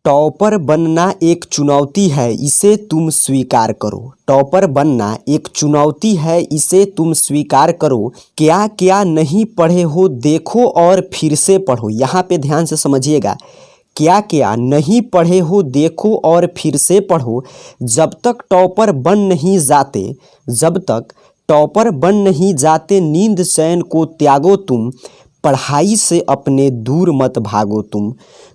Topper बनना एक चुनौती है, इसे तुम स्वीकार करो। टॉपर बनना एक चुनौती है, इसे तुम स्वीकार करो। क्या क्या नहीं पढ़े हो देखो और फिर से पढ़ो। यहाँ पे ध्यान से समझिएगा, क्या क्या नहीं पढ़े हो देखो और फिर से पढ़ो। जब तक टॉपर बन नहीं जाते, जब तक टॉपर बन नहीं जाते, नींद चैन को त्यागो तुम। पढ़ाई से अपने दूर मत भागो तुम।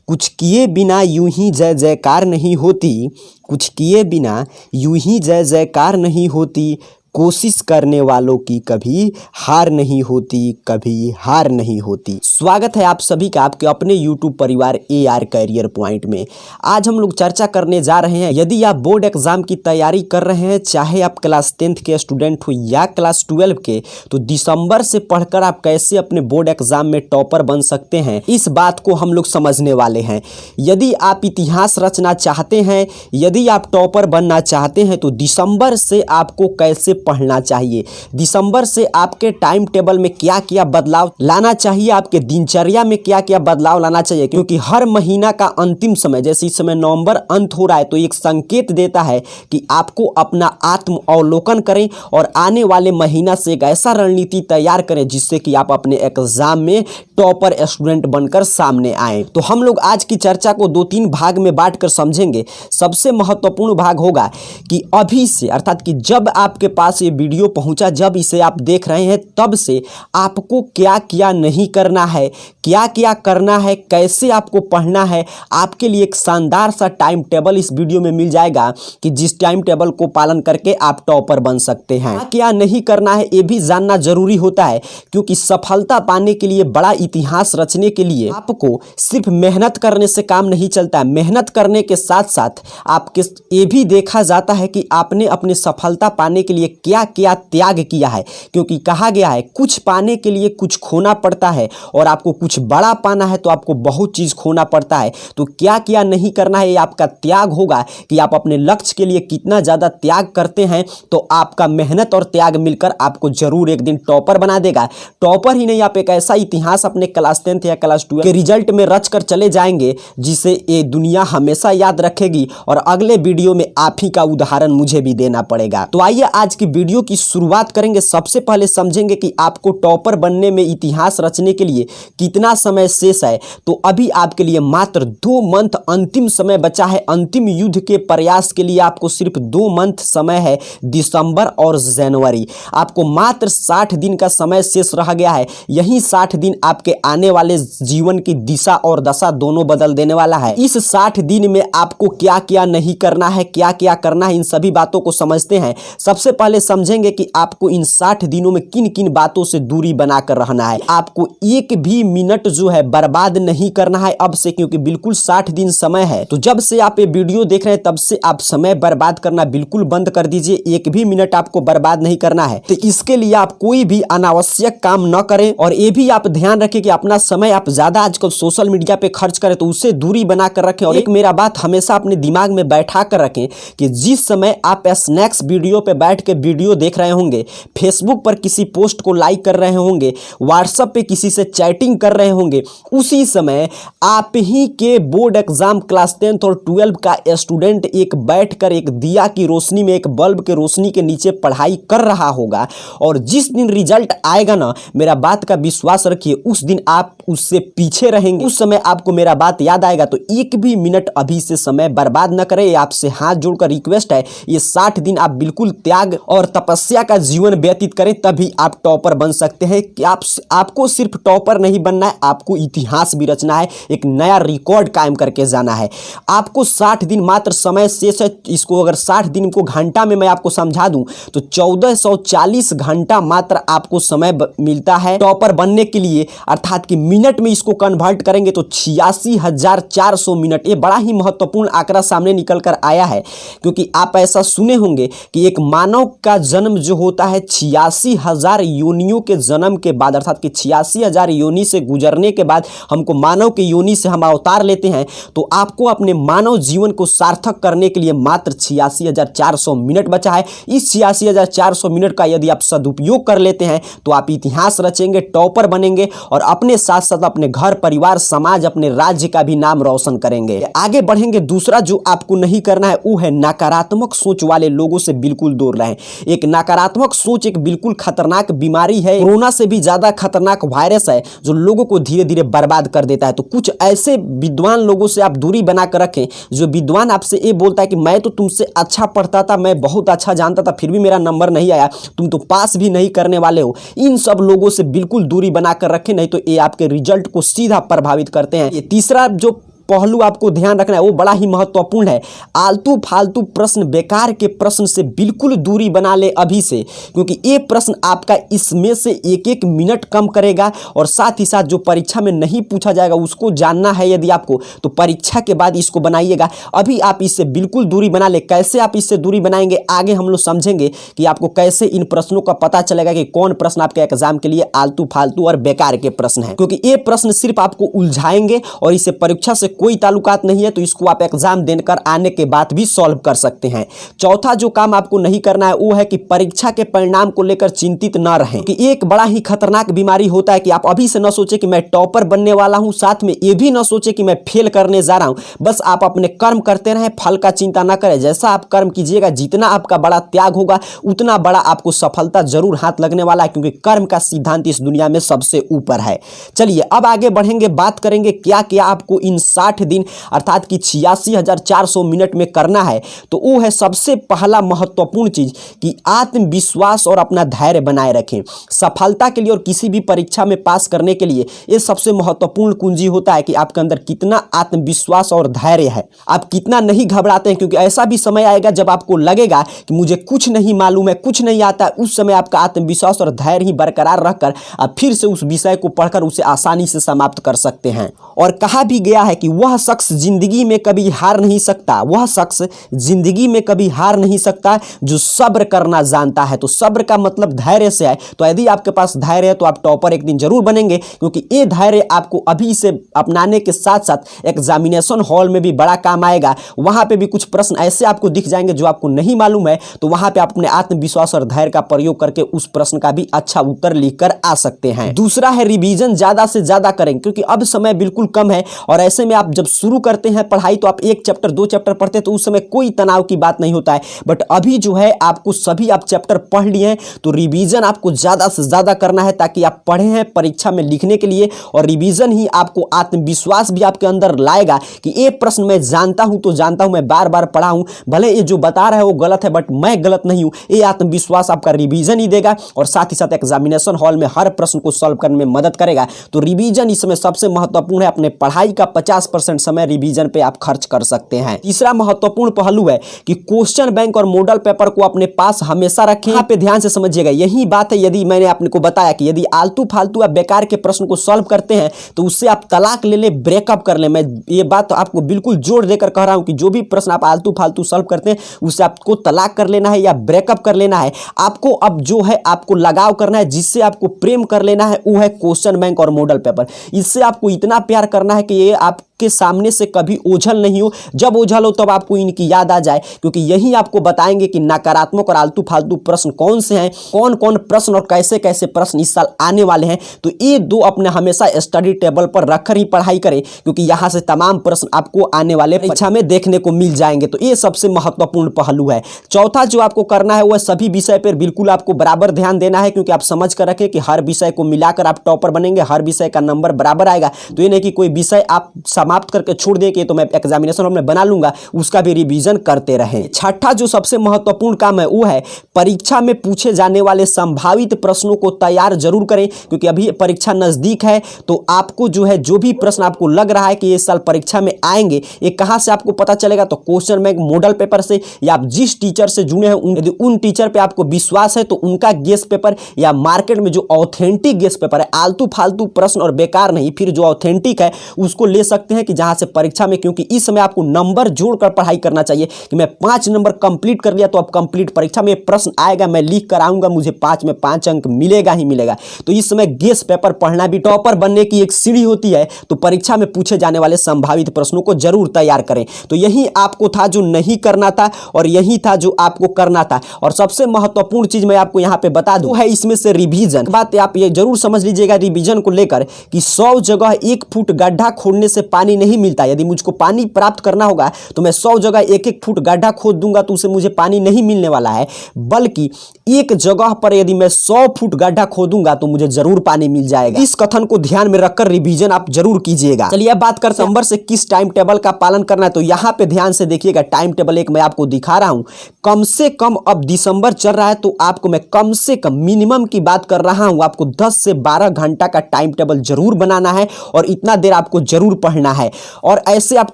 कुछ किए बिना यूं ही जय जयकार नहीं होती, कुछ किए बिना यूं ही जय जयकार नहीं होती। कोशिश करने वालों की कभी हार नहीं होती, कभी हार नहीं होती। स्वागत है आप सभी का आपके अपने YouTube परिवार AR करियर पॉइंट में। आज हम लोग चर्चा करने जा रहे हैं, यदि आप बोर्ड एग्जाम की तैयारी कर रहे हैं, चाहे आप क्लास 10th के स्टूडेंट हो या क्लास 12 के, तो दिसंबर से पढ़कर आप कैसे अपने बोर्ड एग्जाम में टॉपर बन सकते हैं, इस बात को हम लोग समझने वाले हैं। यदि आप इतिहास रचना चाहते हैं, यदि आप टॉपर बनना चाहते हैं, तो दिसंबर से आपको कैसे पढ़ना चाहिए, दिसंबर से आपके टाइम टेबल में क्या क्या बदलाव लाना चाहिए, आपके दिनचर्या में क्या क्या बदलाव लाना चाहिए। क्योंकि हर महीना का अंतिम समय, जैसे इस समय नवंबर अंत हो रहा है, तो एक संकेत देता है कि आपको अपना आत्म अवलोकन करें और आने वाले महीना से एक ऐसा रणनीति तैयार करें जिससे कि आप अपने एग्जाम में टॉपर स्टूडेंट बनकर सामने आए। तो हम लोग आज की चर्चा को 2-3 भाग में बांटकर समझेंगे। सबसे महत्वपूर्ण भाग होगा कि अभी से, अर्थात कि जब आपके पास ये वीडियो पहुंचा, जब इसे आप देख रहे हैं, तब से आपको क्या क्या नहीं करना है, क्या क्या करना है, कैसे आपको पढ़ना है। आपके लिए एक शानदार सा टाइम टेबल इस वीडियो में मिल जाएगा कि जिस टाइम टेबल को पालन करके आप टॉपर बन सकते हैं। क्या क्या नहीं करना है ये भी जानना जरूरी होता है, क्योंकि सफलता पाने के लिए, बड़ा इतिहास रचने के लिए आपको सिर्फ मेहनत करने से काम नहीं चलता है। मेहनत करने के साथ साथ आपके ये भी देखा जाता है कि आपने अपनी सफलता पाने के लिए क्या क्या त्याग किया है। क्योंकि कहा गया है, कुछ पाने के लिए कुछ खोना पड़ता है, और आपको कुछ बड़ा पाना है तो आपको बहुत चीज खोना पड़ता है। तो क्या क्या नहीं करना है, ये आपका त्याग होगा कि आप अपने लक्ष्य के लिए कितना ज्यादा त्याग करते हैं। तो आपका मेहनत और त्याग मिलकर आपको जरूर एक दिन टॉपर बना देगा। टॉपर ही नहीं, आप एक ऐसा इतिहास अपने क्लास 10th या क्लास 12 के रिजल्ट में रच कर चले जाएंगे जिसे ये दुनिया हमेशा याद रखेगी, और अगले वीडियो में आप ही का उदाहरण मुझे भी देना पड़ेगा। तो आइए आज की वीडियो की शुरुआत करेंगे। सबसे पहले समझेंगे कि आपको टॉपर बनने में, इतिहास रचने के लिए कितना समय शेष है। तो अभी आपके लिए मात्र 2 मंथ अंतिम समय बचा है। अंतिम युद्ध के प्रयास के लिए आपको सिर्फ 2 मंथ समय है, दिसंबर और जनवरी। आपको मात्र 60 दिन का समय शेष रह गया है। यही 60 दिन आपके आने वाले जीवन की दिशा और दशा दोनों बदल देने वाला है। इस 60 दिन में आपको क्या क्या नहीं करना है, क्या क्या करना है, इन सभी बातों को समझते हैं। सबसे पहले समझेंगे कि आपको इन 60 दिनों में किन किन बातों से दूरी बनाकर रहना है। आपको एक भी मिनट जो है बर्बाद नहीं करना है अब से, क्योंकि बिल्कुल 60 दिन समय है। तो जब से आप ये वीडियो देख रहे हैं, तब से आप समय बर्बाद करना बिल्कुल बंद कर दीजिए। एक भी मिनट आपको बर्बाद नहीं करना है। तो इसके लिए आप कोई भी अनावश्यक काम न करें, और ये भी आप ध्यान रखें कि अपना समय आप ज्यादा आजकल सोशल मीडिया पे खर्च करें तो उससे दूरी बनाकर रखें। और एक मेरा बात हमेशा अपने दिमाग में बैठा कर रखें कि जिस समय आप स्नैक्स वीडियो पे बैठ के वीडियो देख रहे होंगे, फेसबुक पर किसी पोस्ट को लाइक कर रहे होंगे, व्हाट्सएप पे किसी से चैटिंग कर रहे होंगे, उसी समय आप ही के बोर्ड एग्जाम क्लास 10th और 12 का स्टूडेंट एक बैठकर एक दिया की रोशनी में, एक बल्ब के रोशनी के नीचे पढ़ाई कर रहा होगा। और जिस दिन रिजल्ट आएगा ना, मेरा बात का विश्वास रखिए, उस दिन आप उससे पीछे रहेंगे। उस समय आपको मेरा बात याद आएगा। तो एक भी मिनट अभी से समय बर्बाद न करें, आपसे हाथ जोड़कर रिक्वेस्ट है। ये 60 दिन आप बिल्कुल त्याग और तपस्या का जीवन व्यतीत करें, तभी आप टॉपर बन सकते हैं। कि आपको सिर्फ टॉपर नहीं बनना है, आपको इतिहास भी रचना है, एक नया रिकॉर्ड कायम करके जाना है। आपको 60 दिन मात्र समय शेष है। इसको अगर 60 दिन को घंटा में मैं आपको समझा दूं तो 1440 घंटा मात्र आपको समय मिलता है टॉपर बनने के लिए। अर्थात कि मिनट में इसको कन्वर्ट करेंगे तो 86,400 मिनट। ये बड़ा ही महत्वपूर्ण आंकड़ा सामने निकल कर आया है, क्योंकि आप ऐसा सुने होंगे कि एक मानव का जन्म जो होता है 86,000 योनियों के जन्म के बाद, अर्थात कि 86,000 योनि से गुजरने के बाद हमको मानव के योनि से हम अवतार लेते हैं। तो आपको अपने मानव जीवन को सार्थक करने के लिए मात्र 86,400 मिनट बचा है। इस 86,400 मिनट का यदि आप सदुपयोग कर लेते हैं तो आप इतिहास रचेंगे, टॉपर बनेंगे और अपने साथ साथ अपने घर, परिवार, समाज, अपने राज्य का भी नाम रोशन करेंगे। आगे बढ़ेंगे। दूसरा जो आपको नहीं करना है वो है नकारात्मक सोच वाले लोगों से बिल्कुल दूर रहें। एक नकारात्मक सोच एक बिल्कुल खतरनाक बीमारी है, कोरोना से भी ज्यादा खतरनाक वायरस है जो लोगों को धीरे धीरे बर्बाद कर देता है। तो कुछ ऐसे विद्वान लोगों से आप दूरी बनाकर रखें जो विद्वान आपसे ये बोलता है कि मैं तो तुमसे अच्छा पढ़ता था, मैं बहुत अच्छा जानता था, फिर भी मेरा नंबर नहीं आया, तुम तो पास भी नहीं करने वाले हो। इन सब लोगों से बिल्कुल दूरी बनाकर रखें, नहीं तो ये आपके रिजल्ट को सीधा प्रभावित करते हैं। ये तीसरा जो पहलू आपको ध्यान रखना है वो बड़ा ही महत्वपूर्ण है। आलतू फालतू प्रश्न, बेकार के प्रश्न से बिल्कुल दूरी बना ले अभी से, क्योंकि ये प्रश्न आपका इसमें से एक एक मिनट कम करेगा और साथ ही साथ जो परीक्षा में नहीं पूछा जाएगा उसको जानना है यदि आपको, तो परीक्षा के बाद इसको बनाइएगा। अभी आप इससे बिल्कुल दूरी बना ले। कैसे आप इससे दूरी बनाएंगे आगे हम लोग समझेंगे कि आपको कैसे इन प्रश्नों का पता चलेगा कि कौन प्रश्न आपके एग्जाम के लिए आलतू फालतू और बेकार के प्रश्न है, क्योंकि ये प्रश्न सिर्फ आपको उलझाएंगे और इससे परीक्षा से कोई ताल्लुकात नहीं है। तो इसको आप एग्जाम देकर आने के बाद भी सॉल्व कर सकते हैं। चौथा जो काम आपको नहीं करना है वो है कि परीक्षा के परिणाम को लेकर चिंतित न रहें, कि एक बड़ा ही खतरनाक बीमारी होता है कि आप अभी से न सोचे कि मैं टॉपर बनने वाला हूं, साथ में ये भी न सोचे कि मैं फेल करने जा रहा हूं। बस आप अपने कर्म करते रहें, फल का चिंता न करें। जैसा आप कर्म कीजिएगा, जितना आपका बड़ा त्याग होगा उतना बड़ा आपको सफलता जरूर हाथ लगने वाला है, क्योंकि कर्म का सिद्धांत इस दुनिया में सबसे ऊपर है। चलिए अब आगे बढ़ेंगे, बात करेंगे क्या क्या आपको इन 60 दिन अर्थात कि 86,400 मिनट में करना है। तो वो है सबसे पहला महत्वपूर्ण चीज कि आत्मविश्वास और अपना धैर्य बनाए रखें। सफलता के लिए और किसी भी परीक्षा में पास करने के लिए ये सबसे महत्वपूर्ण कुंजी होता है कि आपके अंदर कितना आत्मविश्वास और धैर्य है, आप कितना नहीं घबराते हैं। क्योंकि ऐसा भी समय आएगा जब आपको लगेगा कि मुझे कुछ नहीं मालूम है, कुछ नहीं आता, उस समय आपका आत्मविश्वास और धैर्य ही बरकरार रखकर आप फिर से उस विषय को पढ़कर उसे आसानी से समाप्त कर सकते हैं। और कहा भी गया है कि वह शख्स जिंदगी में कभी हार नहीं सकता, वह शख्स जिंदगी में कभी हार नहीं सकता जो सब्र करना जानता है। तो सब्र का मतलब धैर्य से है। तो यदि आपके पास धैर्य है तो आप टॉपर एक दिन जरूर बनेंगे, क्योंकि ये धैर्य आपको अभी से अपनाने के साथ साथ एग्जामिनेशन हॉल में भी बड़ा काम आएगा। वहां पे भी कुछ प्रश्न ऐसे आपको दिख जाएंगे जो आपको नहीं मालूम है, तो वहां पे आप अपने आत्मविश्वास और धैर्य का प्रयोग करके उस प्रश्न का भी अच्छा उत्तर लिखकर आ सकते हैं। दूसरा है रिवीजन ज्यादा से ज्यादा करें, क्योंकि अब समय बिल्कुल कम है और ऐसे में आप जब शुरू करते हैं पढ़ाई तो आप एक चैप्टर 2 चैप्टर पढ़ते हैं तो उस समय कोई तनाव की बात नहीं होता है। बट अभी जो है आपको सभी आप चैप्टर पढ़ लिए हैं तो रिवीजन आपको ज्यादा से ज्यादा करना है, ताकि आप पढ़े हैं परीक्षा में लिखने के लिए। और रिवीजन ही आपको आत्मविश्वास भी आपके अंदर लाएगा कि ये प्रश्न मैं जानता हूं, तो जानता हूं, मैं बार बार पढ़ा हूं, भले ये जो बता रहा है वो गलत है बट मैं गलत नहीं हूं। ये आत्मविश्वास आपका रिवीजन ही देगा और साथ ही साथ एग्जामिनेशन हॉल में हर प्रश्न को सॉल्व करने में मदद करेगा। तो रिवीजन इसमें सबसे महत्वपूर्ण है। अपने पढ़ाई का 50% समय रिवीजन पे आप खर्च कर सकते हैं। तीसरा महत्वपूर्ण पहलू है कि क्वेश्चन बैंक और मॉडल पेपर को अपने पास हमेशा रखें। यहाँ पे ध्यान से समझिएगा, यही बात है। यदि मैंने आपको बताया कि यदि आलतू फालतू आप बेकार के प्रश्न को सॉल्व करते हैं तो उससे आप तलाक ले ले, ब्रेकअप कर ले। मैं ये बात आपको बिल्कुल जोर देकर कह रहा हूं कि जो भी प्रश्न आप आलतू फालतू सॉल्व करते हैं उससे आपको तलाक कर लेना है या ब्रेकअप कर लेना है। आपको अब जो है आपको लगाव करना है, जिससे आपको प्रेम कर लेना है, वो है क्वेश्चन बैंक और मॉडल पेपर। इससे आपको इतना प्यार करना है कि ये आपके सामने से कभी ओझल नहीं हो। जब ओझल हो तब आपको इनकी याद आ जाए, क्योंकि यही आपको बताएंगे कि नकारात्मक और आलतू फालतू प्रश्न कौन से हैं, कौन कौन प्रश्न और कैसे कैसे प्रश्न इस साल आने वाले हैं। तो ये दो अपने हमेशा स्टडी टेबल पर रखकर ही पढ़ाई करें, क्योंकि यहाँ से तमाम प्रश्न आपको आने वाले परीक्षा में देखने को मिल जाएंगे। तो ये सबसे महत्वपूर्ण पहलू है। चौथा जो आपको करना है वह सभी विषय पर बिल्कुल आपको बराबर ध्यान देना है, क्योंकि आप समझ कर रखें कि हर विषय को मिलाकर आप टॉपर बनेंगे, हर विषय का नंबर बराबर आएगा। तो ये नहीं कि कोई विषय आप समाप्त करके छोड़ दे के तो मैं एग्जामिनेशन हॉल में बना लूंगा, उसका भी रिवीजन करते रहें। छठा जो सबसे महत्वपूर्ण काम है वो है परीक्षा में पूछे जाने वाले संभावित प्रश्नों को तैयार जरूर करें, क्योंकि अभी परीक्षा नजदीक है। तो आपको जो है जो भी प्रश्न आपको लग रहा है कि ये साल परीक्षा में आएंगे, ये कहां से आपको पता चलेगा? तो क्वेश्चन बैंक मॉडल पेपर से, या आप जिस टीचर से जुड़े हैं यदि उन टीचर पे आपको विश्वास है तो उनका गेस्ट पेपर, या मार्केट में जो ऑथेंटिक गेस्ट पेपर है, आलतू फालतू प्रश्न और बेकार नहीं, फिर जो ऑथेंटिक है उसको ले सकते हैं। देखते हैं कि जहां से परीक्षा में, क्योंकि इस समय आपको नंबर जोड़कर पढ़ाई करना चाहिए कि मैं 5 नंबर कंप्लीट कर लिया तो अब कंप्लीट, परीक्षा में प्रश्न आएगा, मैं लिख कर आऊंगा, मुझे 5 में 5 अंक मिलेगा ही मिलेगा। तो इस समय गेस पेपर पढ़ना भी टॉपर बनने की एक सीढ़ी होती है। तो परीक्षा में पूछे जाने वाले संभावित प्रश्नों को जरूर तैयार करें। तो यही आपको था जो नहीं करना था और यही था जो आपको करना था। और सबसे महत्वपूर्ण चीज मैं आपको यहां पे बता दूं है इसमें से रिवीजन। बात आप ये जरूर समझ लीजिएगा रिवीजन को लेकर कि 100 जगह 1 फुट गड्ढा खोदने से पानी नहीं मिलता। यदि मुझको पानी प्राप्त करना होगा तो मैं 100 जगह 1-1 फुट गड्ढा खोद दूंगा तो उसे मुझे पानी नहीं मिलने वाला है, बल्कि एक जगह पर यदि मैं 100 फुट गड्ढा खोदूंगा तो मुझे जरूर पानी मिल जाएगा। इस कथन को ध्यान में रखकर रिवीजन आप जरूर कीजिएगा। चलिए अब बात करते हैं दिसंबर से किस टाइम टेबल का पालन करना है। तो यहां पे ध्यान से देखिएगा, टाइम टेबल एक मैं आपको दिखा रहा हूं। कम से कम अब दिसंबर चल रहा है तो आपको मैं कम से कम मिनिमम की बात कर रहा हूं, आपको 10 से 12 घंटा का टाइम टेबल जरूर बनाना है और इतना देर आपको जरूर पढ़ना है। और ऐसे आप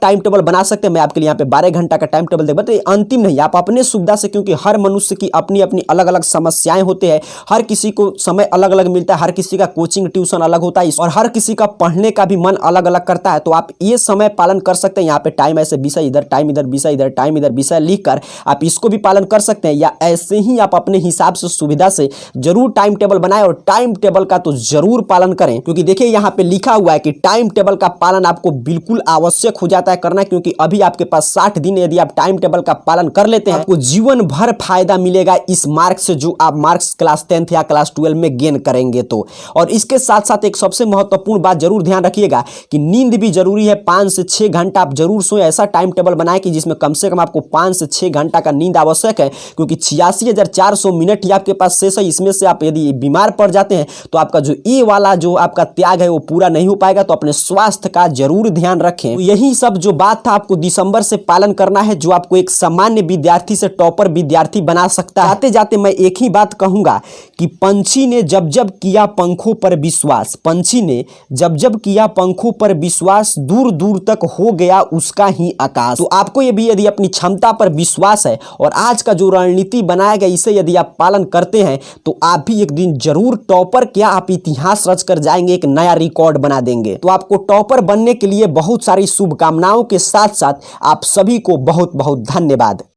टाइम टेबल बना सकते हैं। मैं आपके लिए यहाँ पे 12 घंटा का टाइम टेबल देखा, अंतिम नहीं, आप अपने सुविधा से, क्योंकि हर मनुष्य की अपनी अपनी अलग अलग समस्याएं होते हैं, हर किसी को समय अलग अलग मिलता है, हर किसी का कोचिंग ट्यूशन अलग होता है और हर किसी का पढ़ने का भी मन अलग अलग करता है। तो आप ये समय पालन कर सकते हैं। यहाँ पे टाइम ऐसे विषय इधर, टाइम इधर, विषय इधर, टाइम इधर, विषय लिखकर आप इसको भी पालन कर सकते हैं, या ऐसे ही आप अपने हिसाब से सुविधा से जरूर टाइम टेबल बनाएं और टाइम टेबल का तो जरूर पालन करें। क्योंकि देखिए यहाँ पे लिखा हुआ है कि टाइम टेबल का पालन आपको बिल्कुल आवश्यक हो जाता है करना, क्योंकि अभी आपके पास 60 दिन यदि आप टाइम टेबल का पालन कर लेते हैं आपको जीवन भर फायदा मिलेगा इस मार्क्स से, जो आप मार्क्स क्लास 10th या क्लास 12 में गेन करेंगे तो। और इसके साथ साथ एक सबसे महत्वपूर्ण बात जरूर ध्यान रखिएगा कि नींद भी जरूरी है। 5 से 6 घंटा आप जरूर सोएं। ऐसा टाइम टेबल बनाएं कि जिसमें कम से कम आपको 5 से 6 घंटा का नींद आवश्यक है, क्योंकि 86,400 मिनट ही आपके पास शेष है। इसमें से आप यदि बीमार पड़ जाते हैं तो आपका जो ये वाला जो आपका त्याग है वो पूरा नहीं हो पाएगा। तो अपने स्वास्थ्य का जरूर ध्यान रखें। तो यही सब जो बात था आपको दिसंबर से पालन करना है, जो आपको एक सामान्य विद्यार्थी से टॉपर विद्यार्थी बना सकता है। जाते जाते मैं एक ही बात कहूंगा कि पंछी ने जब जब किया पंखों पर विश्वास, पंछी ने जब जब किया पंखों पर विश्वास, दूर दूर तक हो गया उसका ही आकाश। तो आपको ये भी यदि अपनी क्षमता पर विश्वास है और आज का जो रणनीति बनाया गया इसे यदि आप पालन करते हैं तो आप भी एक दिन जरूर टॉपर, क्या आप इतिहास रच कर जाएंगे, एक नया रिकॉर्ड बना देंगे। तो आपको टॉपर बनने के लिए बहुत सारी शुभकामनाओं के साथ साथ आप सभी को बहुत बहुत धन्यवाद।